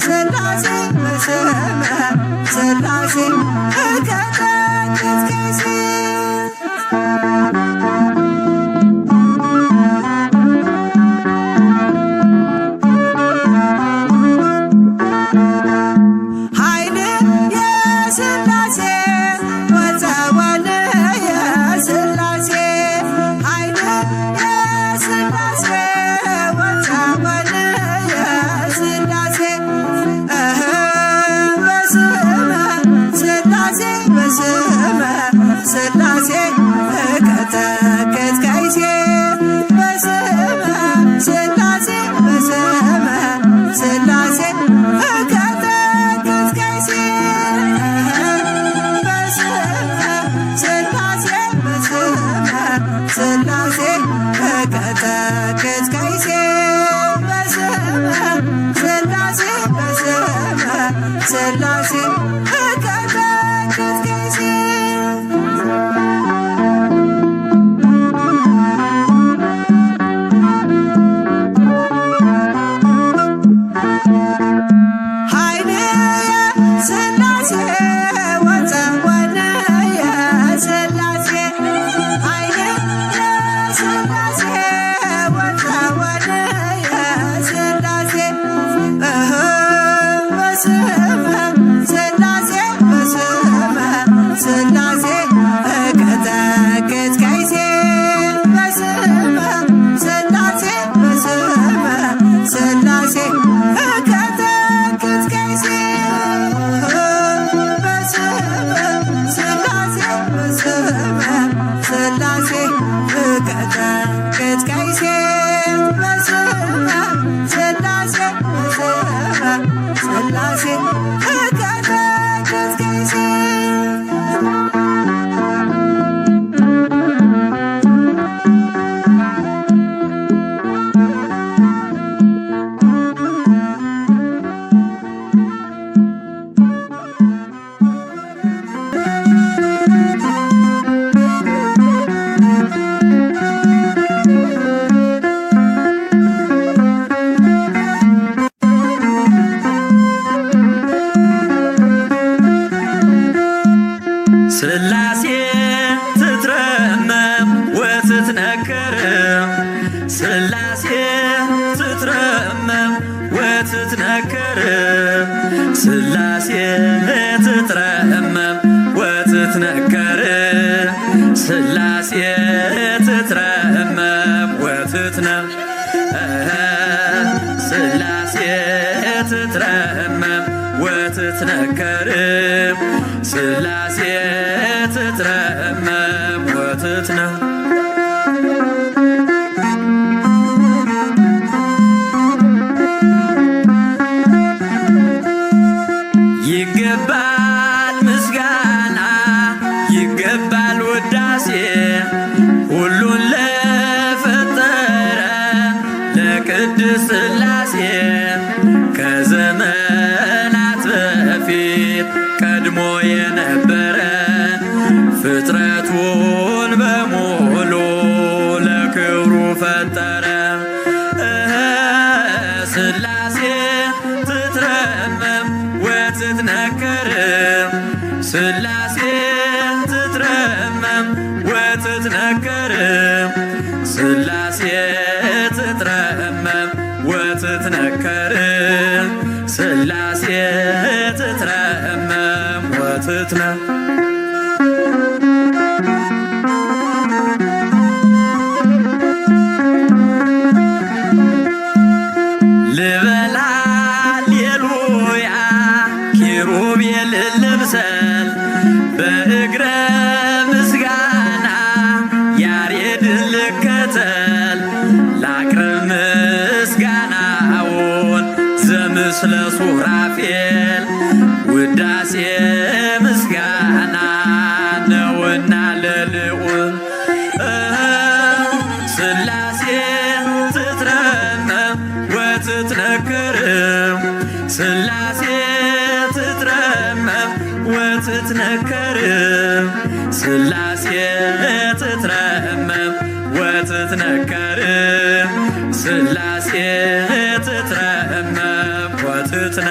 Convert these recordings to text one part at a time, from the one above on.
ስላሴ በስመ ስላሴ እቀጠቅጥ ከይሲ ስላሴ እቀጠቅጥ ከይሲ በስመ ስላሴ በስመ ስላሴ እቀጠቅጥ ከይሲ በስመ ስላሴ በስመ ስላሴ እቀጠቅጥ ከይሲ በስመ ስላሴ በስመ ስላሴ እቀጠቅጥ ከይሲ ስላሴ ትትረመም ወትትነከር ስላሴ ትትረመም ወትትነከር ስላሴ ትትረመም ወትትነከር ስላሴ ትትረመም ስላሴ ትትረመም ወትትነከር ስላሴ ትትረመም ወትትነከር ይገባል ምስጋና ይገባል ውዳሴ ሁሉን ለፈጠረ ለቅድስት ስላሴ ከዘመናት በፊት ቀድሞ የነበረ ፍጥረቱን በሙሉ ለክብሩ ፈጠረ። ስላሴ ትትረመም ወትትነከር ስላሴ ትትረመም ወትትነከር ስላሴ ትትረመም ወትትነከር ስላሴ ትትረመም ወትትነከር ልበላ ሌሉያ ኪሩቤል ልብሰል በእግረ ምስጋና ያሬድን ልከተል ላቅርብ ምስጋናውን ዘምስለ ሱራፌል ውዳሴ ምስጋና ነውና ለልዑል ስላሴ ትትረመም ወትትነከር ስላሴ ትትረመም ወትትነከር ስላሴ ትትረመም ወትትነከር ስላሴ ትትረመም ወትትነ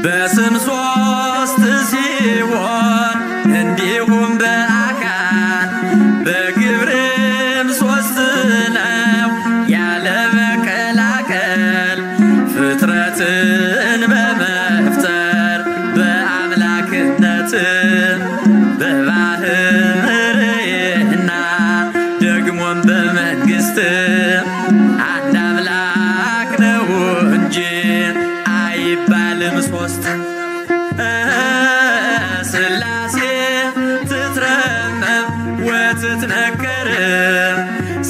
በስም ሶስት ሲሆን እንዲሁም በአካል በግብርም ሶስት ነው ያለ መቀላቀል ፍጥረትን በመፍጠር በአምላክነት በባህርይና ደግሞም በመንግሥት አንድ አምላክ ነው እንጂ አይባልም ሶስት። ሥላሴ ትትረመም ወትትነከር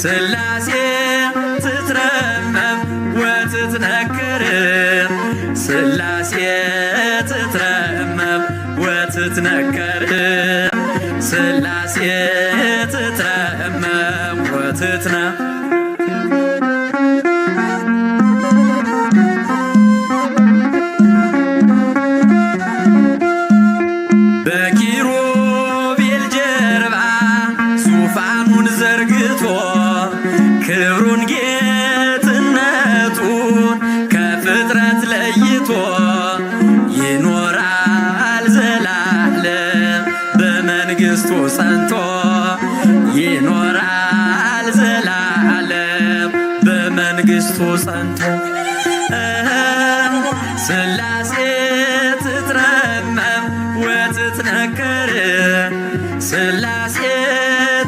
ሥላሴ ትትረመም ወትትነከር ሥላሴ ትትረመም ወትትነከር ሥላሴ ትትረመም ወትትነ በኪሩቤል ጀርባ ዙፋኑን ዘርግቶ ክብሩን ጌትነቱን ከፍጥረት ለይቶ ይኖራል ዘላለም በመንግሥቱ ጸንቶ ይኖራል ዘላለም በመንግሥቱ ጸንቶ ሥላሴ ትትረመም ወትትነከር ሥላሴ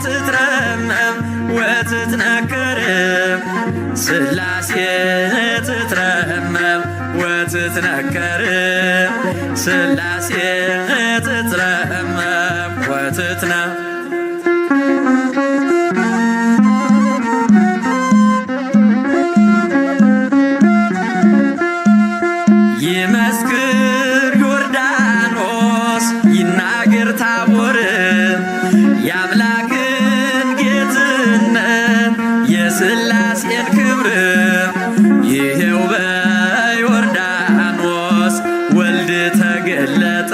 ትትረመም ወትትነከር ሥላሴ ትትረመም ወትትነከር ሥላሴ ትትረመም ወትትነ ይመስክር ዮርዳኖስ ይናገር ታቦር የአምላክን ጌትነት የሥላሴን ክብር ይሄው በዮርዳኖስ ወልድ ተገለጠ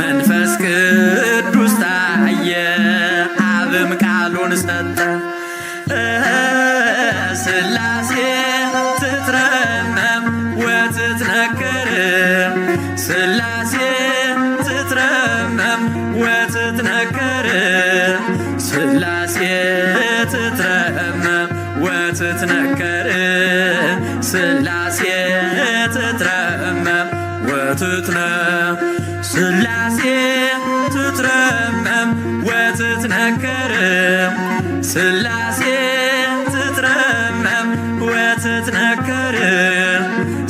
መንፈስ ቅዱስ ታየ አብም ቃሉን ሰጠ። ሥላሴ ትትረመም ወትትነከር ሥላሴ ትትረመም ወትትነከር ሥላሴ ትትረመም ወትትነከር ሥላሴ ትትረመም ወትትነ ሥላሴ ትትረመም ወትትነከር ሥላሴ ትትረመም ወትትነከር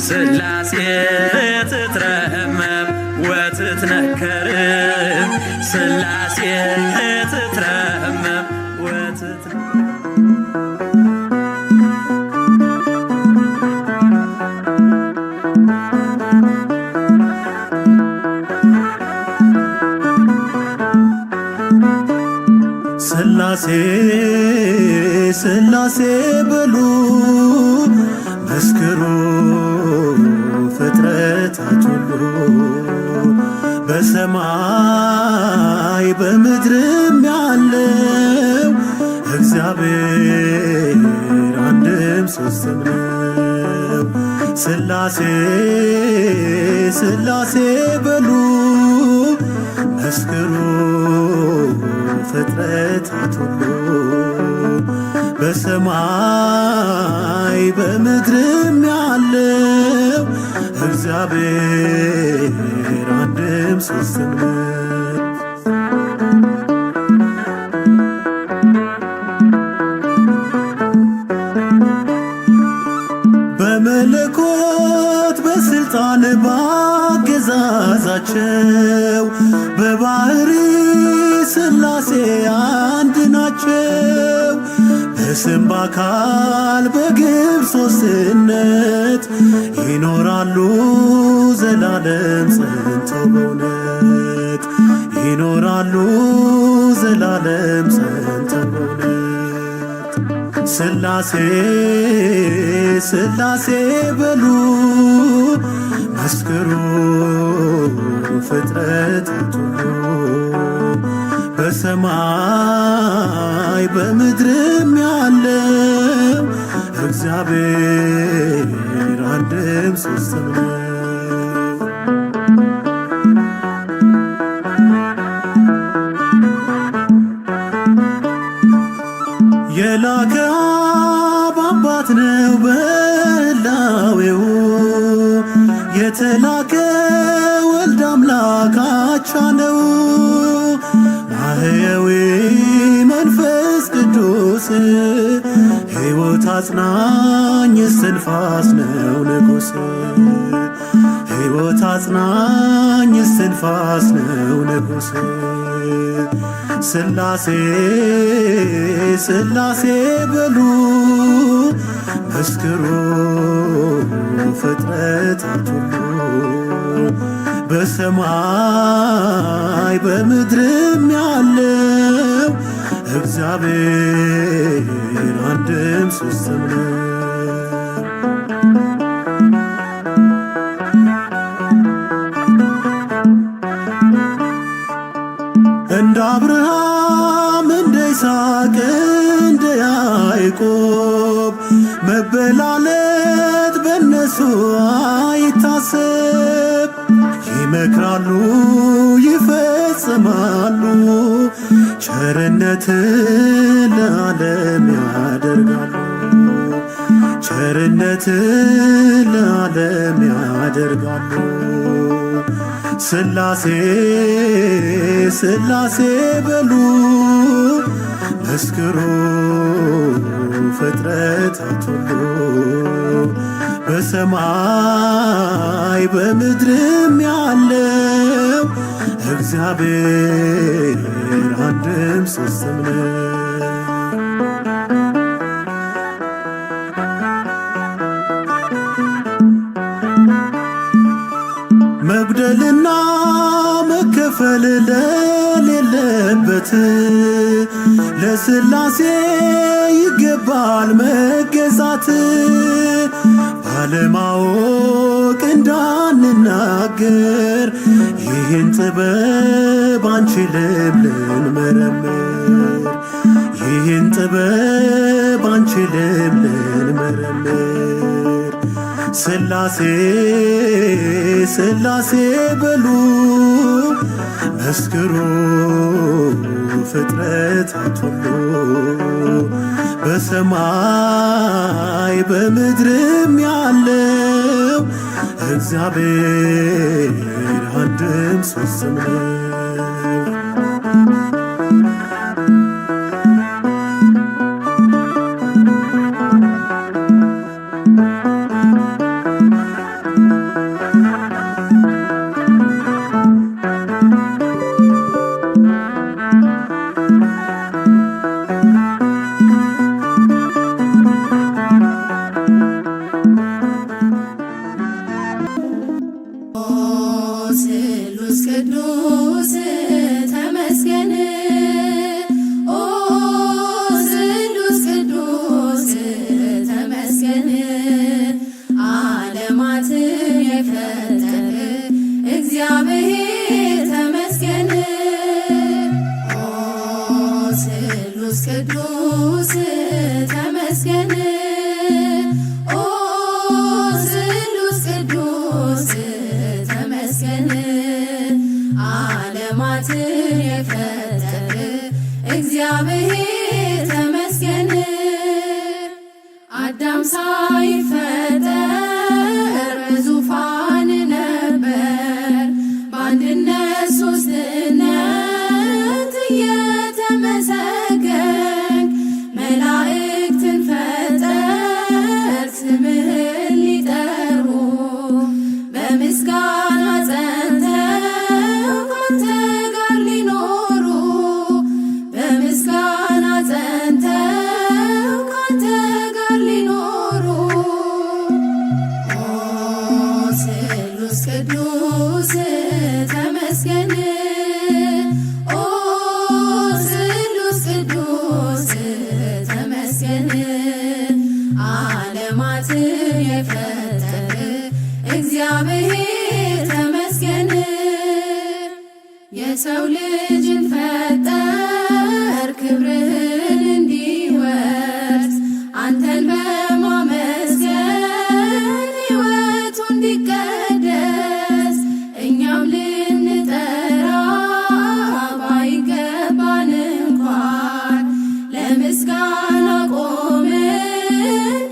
ሥላሴ ትትረመም ወትትነከር ሥላሴ ትትረመም ወትትነ ሥላሴ ሥላሴ በሉ መስክሩ ፍጥረታት ሁሉ በሰማይ በምድርም ያለው እግዚአብሔር አንድም ሦስትም ነው። ሥላሴ ሥላሴ በሉ መስክሩ ፍጥረታት ሁሉ በሰማይ በምድርም ያለው እግዚአብሔር አንድም ሦስትም ነው። በመለኮት በሥልጣን ባገዛዛቸው በባሕሪ ሥላሴ አንድ ናቸው። በስም በአካል በግብር ሦስትነት ይኖራሉ ዘላለም ጸንተው በእውነት ይኖራሉ ዘላለም ጸንተው በእውነት። ሥላሴ ሥላሴ በሉ መስክሩ ፍጥረታት ሁሉ በሰማይ በምድርም ያለው እግዚአብሔር አንድም ሦስትም ነው። የላከ አብ አባት ነው በህላዌው፣ የተላከ ወልድ አምላክ አቻ ነው። ማህየዊ መንፈስ ቅዱስ ሕይወት አጽናኝ እስትንፋስ ነው ንጉሥ። ሕይወት አጽናኝ እስትንፋስ ነው ንጉሥ። ሥላሴ ሥላሴ በሉ መስክሩ ፍጥረታት ሁሉ፣ በሰማይ በምድርም ያለው እግዚአብሔር አንድም ሦስትም ነው። እንደ አብርሃም እንደ ይስሐቅ እንደ ያዕቆብ መበላለት በነሱ አይታሰብ። ይመክራሉ ይፈጽማሉ፣ ቸርነትን ለዓለም ያደርጋሉ። ቸርነትን ለዓለም ያደርጋሉ። ሥላሴ ሥላሴ በሉ መስክሩ ፍጥረታት ሁሉ፣ በሰማይ በምድርም ያለው እግዚአብሔር አንድም ሦስትም ነው። መጉደልና መከፈል ለሌለበት ለሥላሴ ይገባል መገዛት። ባለማወቅ እንዳንናገር ይህን ጥበብ አንችልም ልንመረምር። ይህን ጥበብ አንችልም ልንመረምር። ሥላሴ ሥላሴ በሉ መስክሩ ፍጥረታት ሁሉ፣ በሰማይ በምድርም ያለው እግዚአብሔር አንድም ሦስትም ነው። ስሉስ ቅዱስ ተመስገን። ኦ ስሉስ ቅዱስ ተመስገን። ዓለማትን የፈጠረ እግዚአብሔር ተመስገን። ኦ ስሉስ ቅዱስ ተመስገን። ኦ ስሉስ ቅዱስ ተመስገን። ዓለማትን የፈጠረ እግዚአብሔር ተመስገን። አዳም ሳይፈጠር በዙፋን ነበር፣ በአንድነት ሦስትነት እየተመሰገን መላእክትን ፈጠር ስምህን ሊጠሩ በምስጋና ጸንተው ካንተ ጋር ሊኖሩ በምስጋና ጸንተው ካንተ ጋር ሊኖሩ። ኦ ስሉስ ቅዱስ ተመስገን። ኦ ስሉስ ለምስጋና ቆምን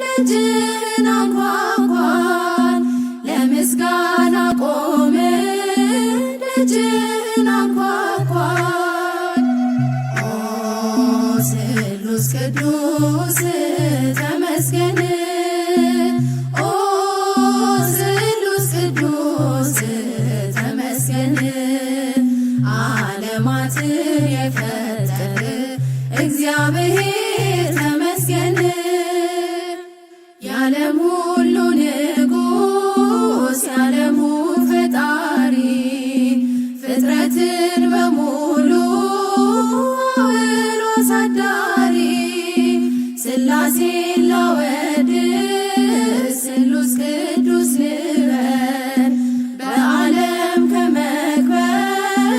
ደጅህን አንኳኳን ለምስጋና ቆምን ደጅህን አንኳኳን። ኦ ስሉስ ቅዱስ ተመስገን ኦ ስሉስ ቅዱስ ተመስገን ዓለማትን የፈጠረ እግዚአብሔር ተመስገን የዓለም ሁሉ ንጉሥ የዓለም ፈጣሪ ፍጥረትን በሙሉ አውሎ አሳዳሪ ሥላሴን ላወድስ ስሉስ ቅዱስ ልበል በዓለም ከመክበር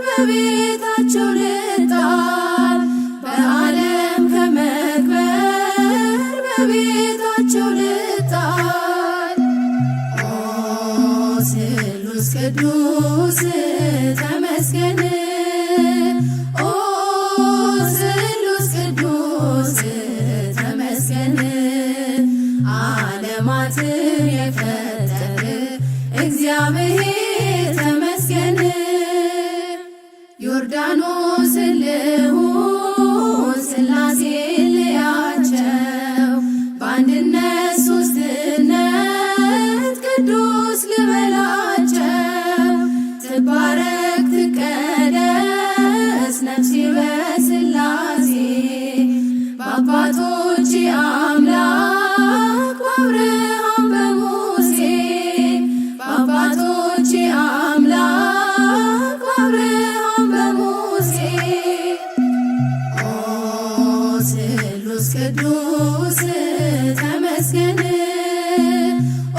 በቤታቸው ልጣል በዓለም ከመክበር በቤታቸው ልጣል። ኦ ስሉስ ቅዱስ ተመስገን ኦ ስሉስ ቅዱስ ተመስገን ዓለማትን የፈጠረ እግዚአብሔር ተመስገን ዮርዳኖስን ልሁን ሥላሴን ልያቸው በአንድነት ሦስትነት ቅዱስ ልበላቸው ትባረክ ትቀደስ ነፍሴ በሥላሴ በአባቶቼ አምላክ በአብርሃም በሙሴ በአባቶቼ አምላክ በአብርሃም በሙሴ ኦ ስሉስ ቅዱስ ተመስገን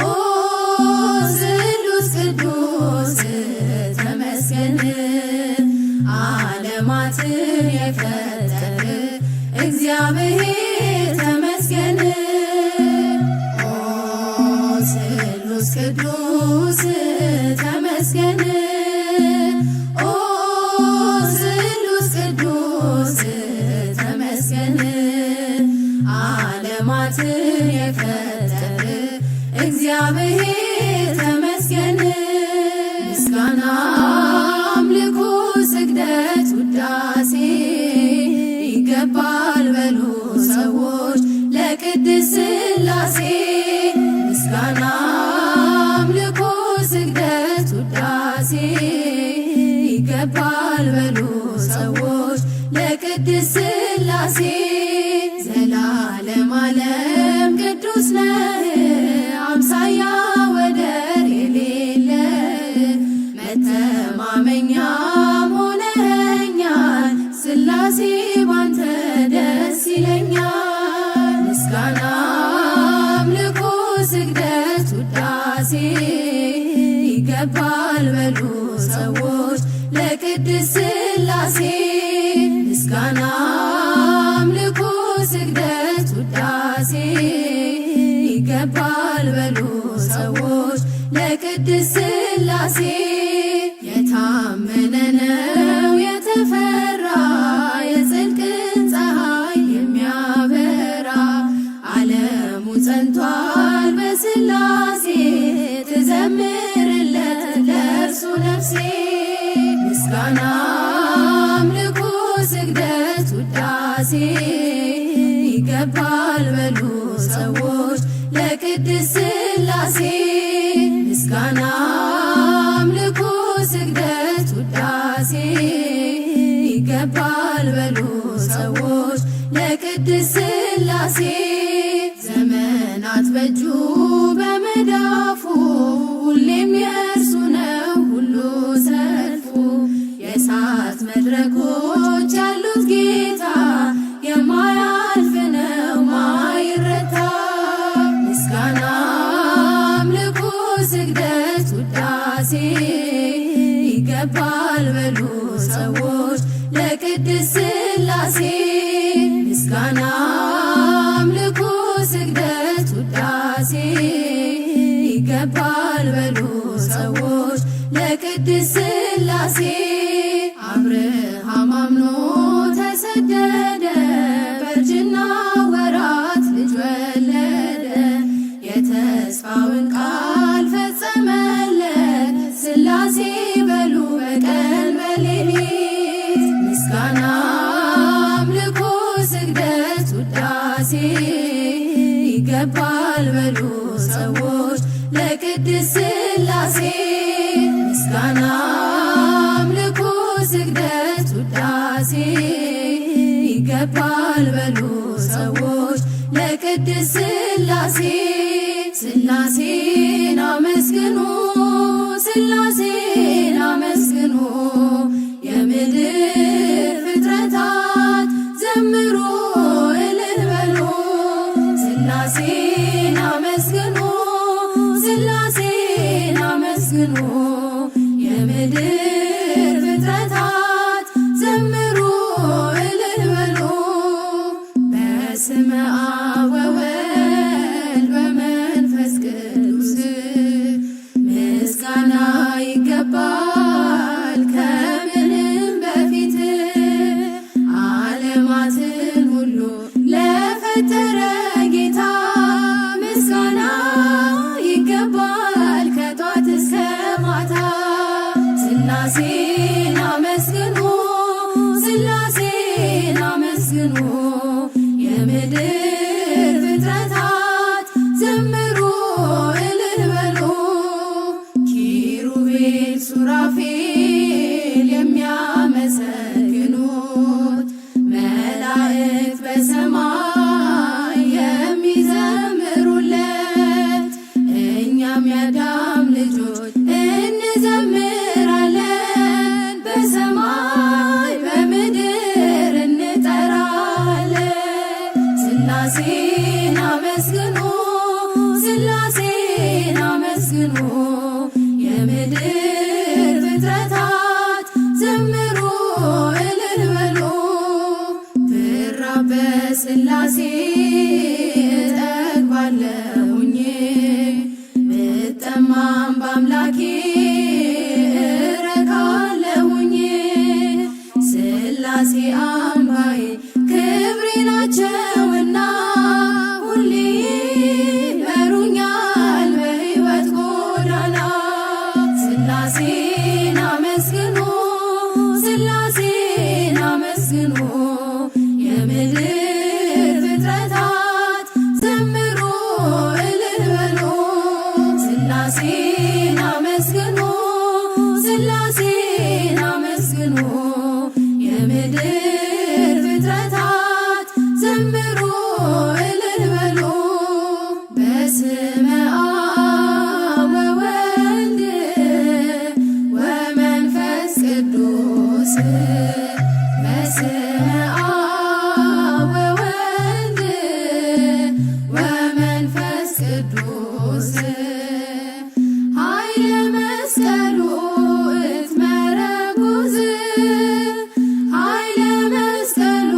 ኦ ስሉስ ቅዱስ ተመስገን ዓለማትን የፈጠረ እግዚአብሔር ተመስገን ኦ ስሉስ ቅዱስ ተመስገን ኦ ስሉስ ቅዱስ ተመስገን ዓለማትን የፈጠረ እግዚአብሔር ተመስገን ምስጋና አምልኮ ስግደት ውዳሴ ይገባል በሉ ሰዎች ለቅድስት ሥላሴ ምስጋና አምልኮ ስግደት ውዳሴ ይገባል በሉ ሰዎች ለቅድስት ሥላሴ ዘላለም ዓለም ቅዱስ ነህ አምሳያ ወደር የሌለ መተማመኛም ሆነኸኛል ሥላሴ ባንተ ደስ ይለኛል ምስጋና አምልኮ ስግደት ውዳሴ ይገባል በሉ ሰዎች ለቅድስት ሥላሴ ምስጋና አምልኮ ስግደት ውዳሴ ይገባል በሉ ሰዎች ለቅድስት ሥላሴ የታመነ ነው የተፈራ የጽድቅን ፀሐይ የሚያበራ ዓለሙ ጸንቷል በሥላሴ ትዘምርለት ለእርሱ ነፍሴ ምስጋና አምልኮ ስግደት ውዳሴ ይገባል በሉ ሰዎች ለቅድስት ሥላሴ ምስጋና አምልኮ ስግደት ውዳሴ ይገባል በሉ ሰዎች ለቅድስት ሥላሴ ዘመናት በእጁ በመዳፉ ሁሌም የእርሱ ነው ሁሉ ሰልፉ የእሳት መድረኮች ያሉት ጌታ የማያልፍ ነው ማይረታ ምስጋና አምልኮ ስግደት ውዳሴ ይገባል በሉ ሰዎች ለቅድስት ሥላሴ ምስጋና አምልኮ ስግደት ውዳሴ ይገባል በሉ ሰዎች ለቅድስት ሥላሴ አብርሃም አምኖ ተሰደደ ይገባል በሉ ሰዎች ለቅድስት ሥላሴ። ሥላሴን አመስግኑ ሥላሴን አመስግኑ የምድር ፍጥረታት ዘምሩ እልል በሉ። ሥላሴን አመስግኑ ሥላሴን አመስግኑ የምድር ፍጥረታት ዘምሩ እልል በሉ። በስመ አብ ወወልድ በመንፈስ ቅዱስ ምስጋና ይገባል ከምንም በፊት ዓለማትን ሁሉ ለፈጠረ ጌታ ምስጋና ይገባል ከጧት እስከ ማታ። ሥላሴን አመስግኑ ሥላሴን አመስግኑ የምድር ፍጥረታት ዘምሩ እልል በሉ። ኪሩቤል ሱራፌል የሚያመሰግኑት መላእክት በሰማይ የሚዘምሩለት እኛም የአዳም ልጆች እንዘምራለን በሰማይ በምድር እንጠራለን። ሥላሴን አመስግኑ ሥላሴን አመስግኑ የምድር ፍጥረታት ዘምሩ እልል በሉ። ብራብ በሥላሴ እጠግባለሁኝ ብጠማም በአምላኬ እረካለሁኝ። ሥላሴ አምባዬ ክብሬ ናቸውና ሁሌ ይመሩኛል በሕይወት ጎዳና። ሥላሴን አመስግኑ ሥላሴን አመስግኑ የምድር ፍጥረታት ዘምሩ እልል በሉ። ሥላሴን አመስግኑ ሥላሴን አመስግኑ የምድር ፍጥረታት ዘምሩ እልል በሉ። በስመ አብ ወወልድ ወመንፈስ ቅዱስ በስመ አብ ወወልድ ወመንፈስ ቅዱስ ኃይለ መስቀሉ እትመረጉዝ ኃይለ መስቀሉ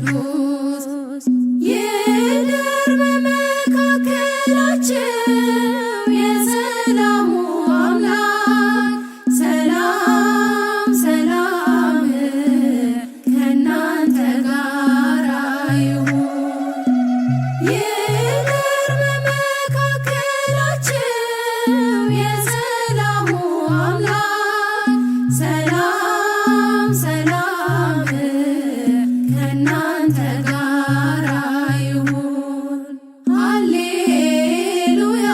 ቅዱስ ይደር በመካከላቸው የሰላሙ አምላክ ሰላም ሰላም ከእናንተ ጋር ይሁን። ይደር በመካከላቸው የሰላሙ አምላክ ሰላም ሰላም ከእናንተ ጋር ይሁን። ሃሌሉያ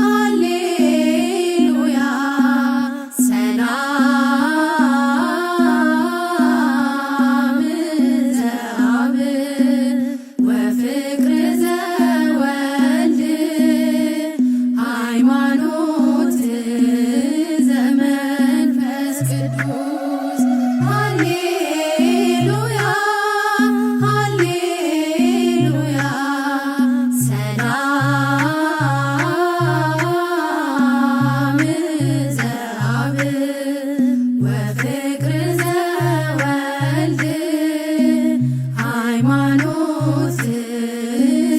ሃሌሉያ ሰላም ዘአብ ወፍቅር ዘወልድ ሃይማኖት ዘመንፈስ ቅዱስ ሃሌሉያ ሃሌሉያ ሰላም ዘአብ ወፍቅር ዘወልድ ሃይማኖት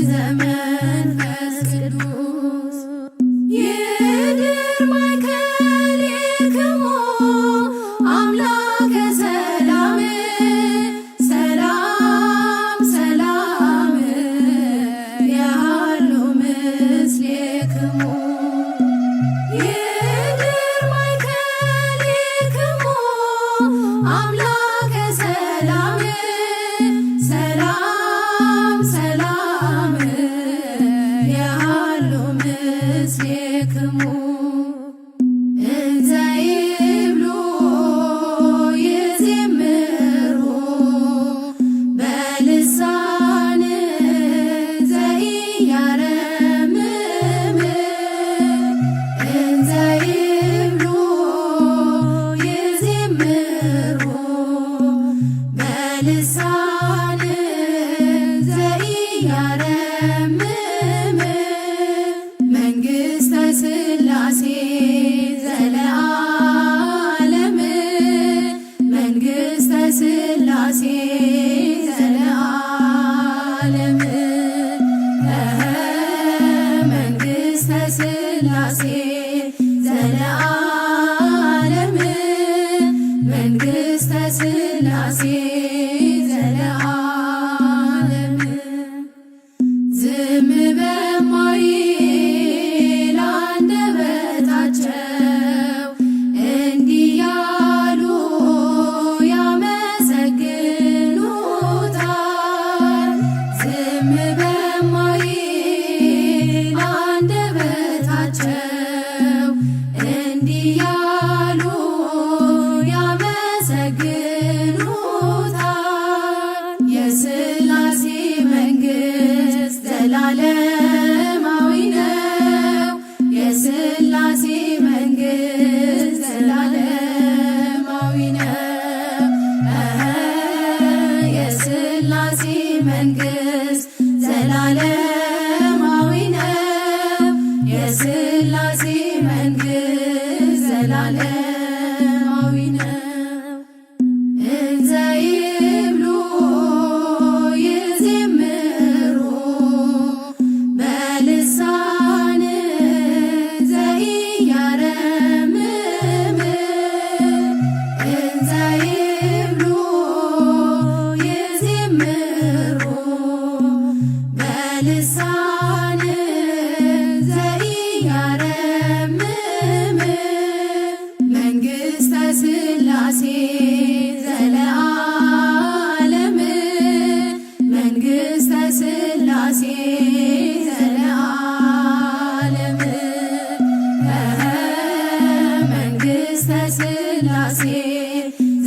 ዘመንፈስ ቅዱስ ይድር ማእከሌክሙ አምላከ ሰላም ሰላም ሰላም ያሉ ምስሌክሙ ይድር ማእከሌክሙ አምላከ ሰላም ሰላም ሰላም ያሉ ምስሌክሙ እንዘ ይብሉ ይዜምሩ በልሳን ዘኢያረምም እንዘ ይብሉ ይዜምሩ በልሳን ዘኢያረምም መንግሥተ ሥላሴ ዘለዓለም መንግሥተ ሥላሴ ዘለዓለም መንግሥተ ሥላሴ ዘለዓለም መንግሥተ ሥላሴ ዘለዓለም ዝም በማይል አንደበታቸው እንዲህ ያሉ ያመሰግኑታል። ዝም በማይል አንደበታቸው እንዲህ ያሉ ያመሰግኑታል። የሥላሴ መንግሥት ዘላለማዊ ነው። የሥላሴ መንግሥት ዘላለማዊ ነው። የሥላሴ መንግሥት ዘላለማዊ ነው። የሥላሴ መንግሥት ዘላለማዊ ነው። እንዘ ይብሉ ይዜምሩ በልሳን ዘኢያረምም እንዘ ይብሉ ይዜምሩ በልሳን ዘኢያረምም መንግሥተ ሥላሴ ዘለዓለም መንግሥተ ሥላሴ ዘለዓለም መንግሥተ ሥላሴ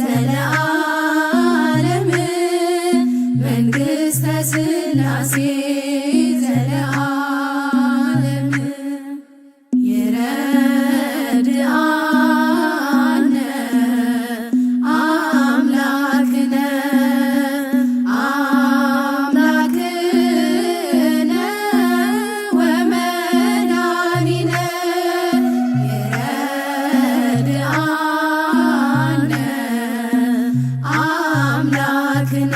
ዘለዓለም መንግሥተ ሥላሴ ዘለዓለም ይረድአነ አምላክነ አምላክነ ወመድኃኒነ ይረድአነ አምላክነ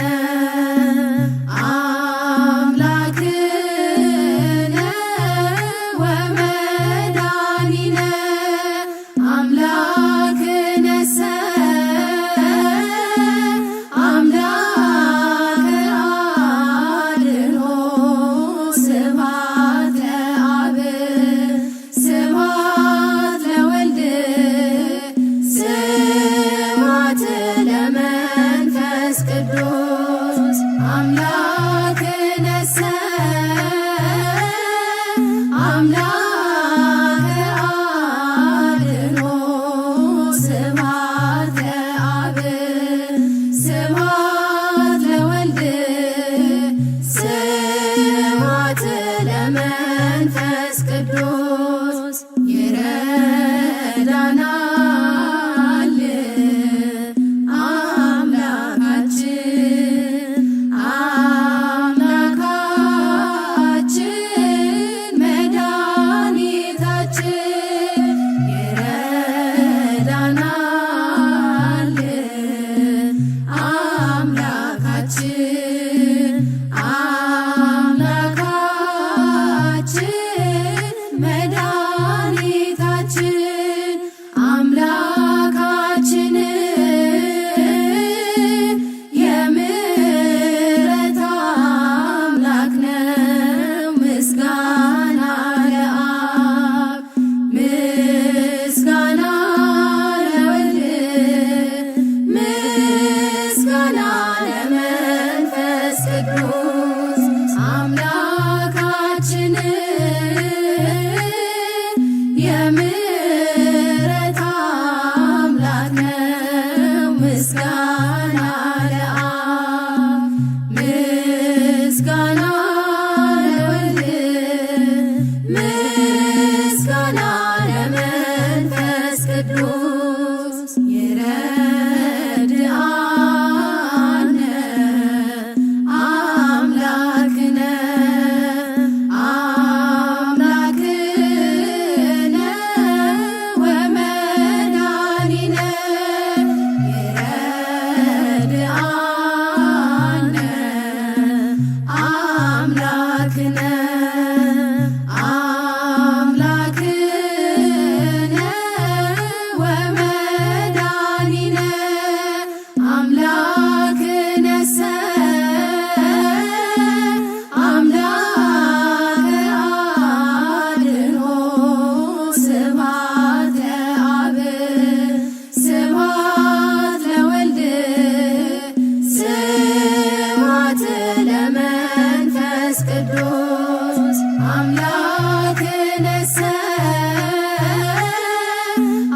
ቅዱስ አምላክነሰ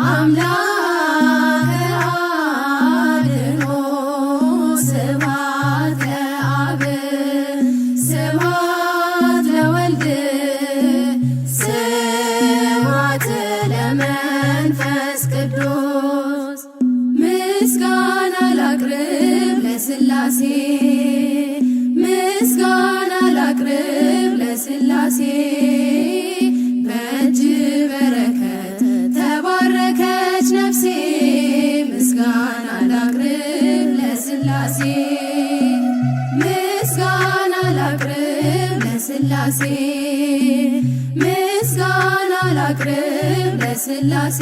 አምላከ አድኅኖ ስብሐት ለአብ ስብሐት ለወልድ ስብሐት ለመንፈስ ቅዱስ ምስጋና ላቅርብ ለሥላሴ ምስጋና ላቅርብ ለሥላሴ በእጅ በረከት ተባረከች ነፍሴ ምስጋና ላቅርብ ለሥላሴ ምስጋና ላቅርብ ለሥላሴ ምስጋና ላቅርብ ለሥላሴ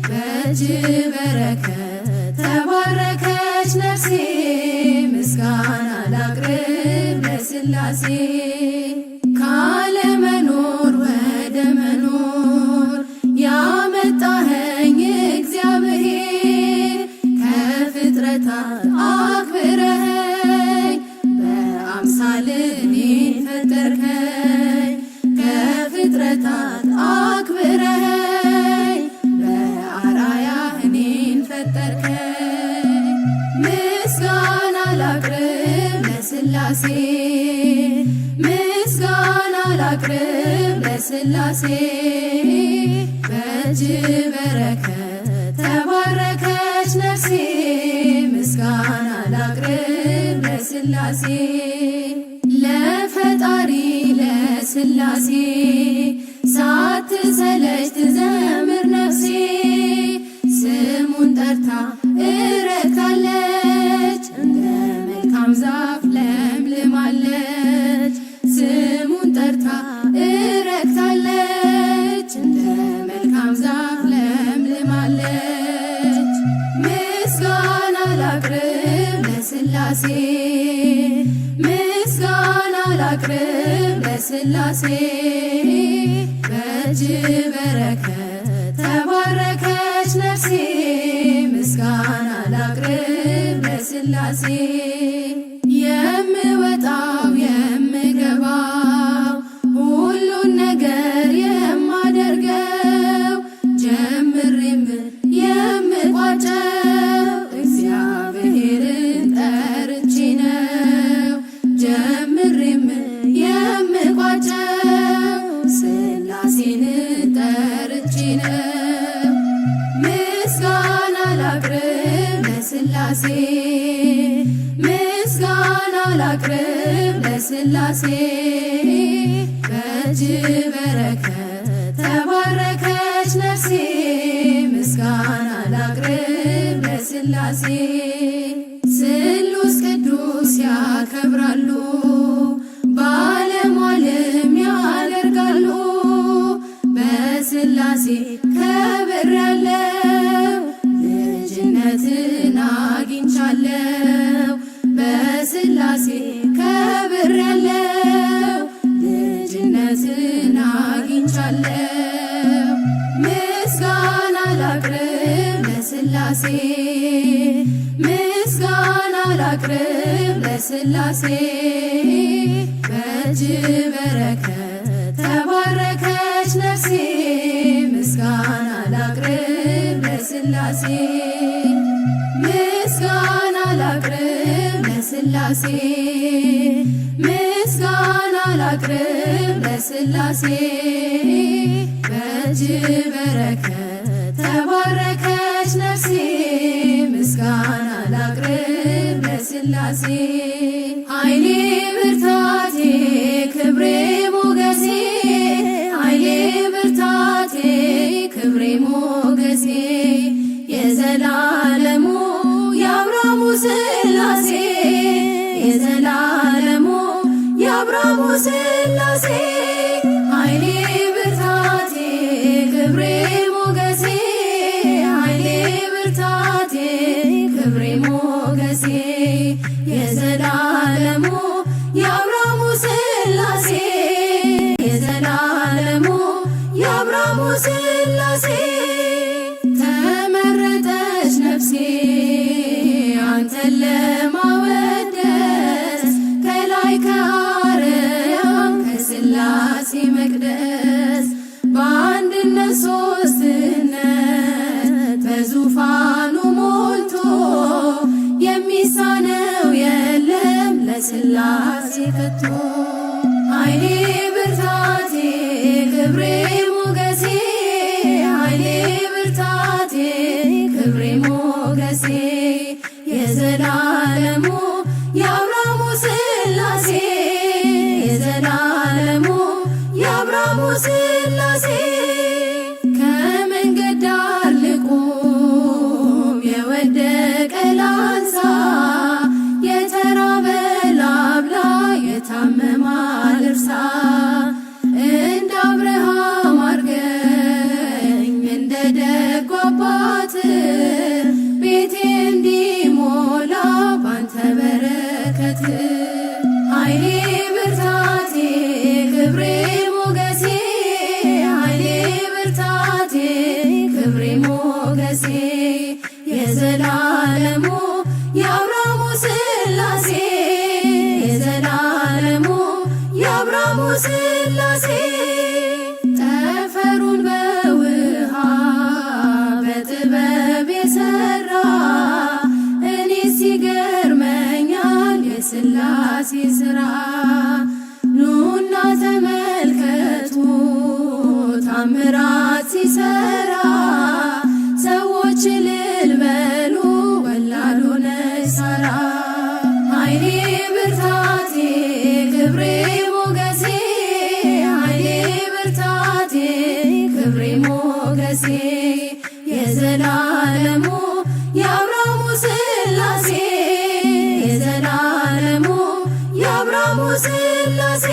በእጅ በረከት ተባረከች ነፍሴ ምስጋና ላቅርብ ለሥላሴ ካለመኖር ወደ መኖር ያመጣኸኝ እግዚአብሔር ከፍጥረታት አክብረኸኝ በአምሳልህ እኔን ፈጠርከኝ ከፍጥረታት አክብረኸኝ በአርአያህ እኔን ፈጠርከኝ ምስጋና ላቅርብ ለሥላሴ ምስጋና ላቅርብ ለሥላሴ በእጅ በረከት ተባረከች ነፍሴ ምስጋና ላቅርብ ለሥላሴ ለፈጣሪ ለሥላሴ ሳትሰለች ትዘምር ነፍሴ ስሙን ጠርታ እረክታለች እንደ መልካም ዛፍ ለምልማለች ስሙን ጠርታ እረክታለች እንደ መልካም ዛፍ ለምልማለች ምስጋና ላቅርብ ለሥላሴ ምስጋና ላቅርብ ለሥላሴ በእጅ በረከት ተባረከች ነፍሴ ምስጋና ላቅርብ ለሥላሴ የምወጣው የምገባው ሁሉን ነገር የማደርገው ጀምሬም የምቋጨው እግዚአብሔርን ጠርቼ ነው ጀምሬም የምቋጨው ሥላሴን ጠርቼ ነው ምስጋና ላቅርብ ለሥላሴ ምስጋና ላቅርብ ለሥላሴ በእጅ በረከት ተባረከች ነፍሴ ምስጋና ላቅርብ ለሥላሴ ስሉስ ቅዱስ ያከብራሉ ባለሟልም ያደርጋሉ በሥላሴ ከብሬያለሁ ልጅነትን አግኝቻለሁ በሥላሴ ከብሬያለሁ ልጅነትን አግኝቻለሁ ምስጋና ላቅርብ ለሥላሴ ምስጋና ላቅርብ ለሥላሴ በእጅ በረከት ተባረከች ነፍሴ ምስጋና ላቅርብ ለሥላሴ ምስጋና ላቅርብ ለሥላሴ ምስጋና ላቅርብ ለሥላሴ በእጅ በረከት ተባረከች ነፍሴ ምስጋና ላቅርብ ለሥላሴ ኃይሌ ብርታቴ ክብሬ ሞገሴ ኃይሌ ብርታቴ ክብሬ ሞገሴ የዘላለሙ የአብርሃሙ ሥላሴ የዘላለሙ የአብርሃሙ ሥላሴ ኃይሌ ብርታቴ ክብሬ ሞገሴ ኃይሌ ብርታቴ ክብሬ ሞገሴ የዘላለሙ የአብርሃሙ ሥላሴ የዘላለሙ የአብርሃሙ ሥላሴ ተመረጠች ነፍሴ አንተን ለማወደስ ከላይ ሶስትነት በዙፋኑ ሞልቶ የሚሳነው የለም ለሥላሴ ከቶ። ኃይሌ ብርታቴ ክብሬ ሞገሴ ኃይሌ ብርታቴ ክብሬ ሞገሴ የዘላለሙ የአብርሃሙ ሥላሴ የዘላለሙ የአብርሃሙ ሥላሴ ከመንገድ ዳር ልቁም የወደቀ ላንሳ የተራበ ላብላ የታመመ ልርሳ እንደ አብርሃም አርገኝ እንደ ደጉ አባት ቤቴ እንዲሞላ ባንተ በረከት። ኃይሌ ብርታቴ ክብሬ ሞገሴ ኃይሌ ብርታቴ ክብሬ ሞገሴ የዘላለሙ የአብርሃሙ ሥላሴ የዘላለሙ የአብርሃሙ ሥላሴ ጠፈሩን በውሃ በጥበብ የሠራ እኔስ ይገርመኛል የሥላሴ ሥራ። ኑና ተመልከቱ ታምራት ሲሠራ ሰዎች እልል በሉ ወላድ ሆነች ሳራ። ኃይሌ ብርታቴ ክብሬ ሞገሴ ኃይሌ ብርታቴ ክብሬ ሞገሴ የዘላለሙ የአብርሃሙ ሥላሴ የዘላለሙ የአብርሃሙ ሥላሴ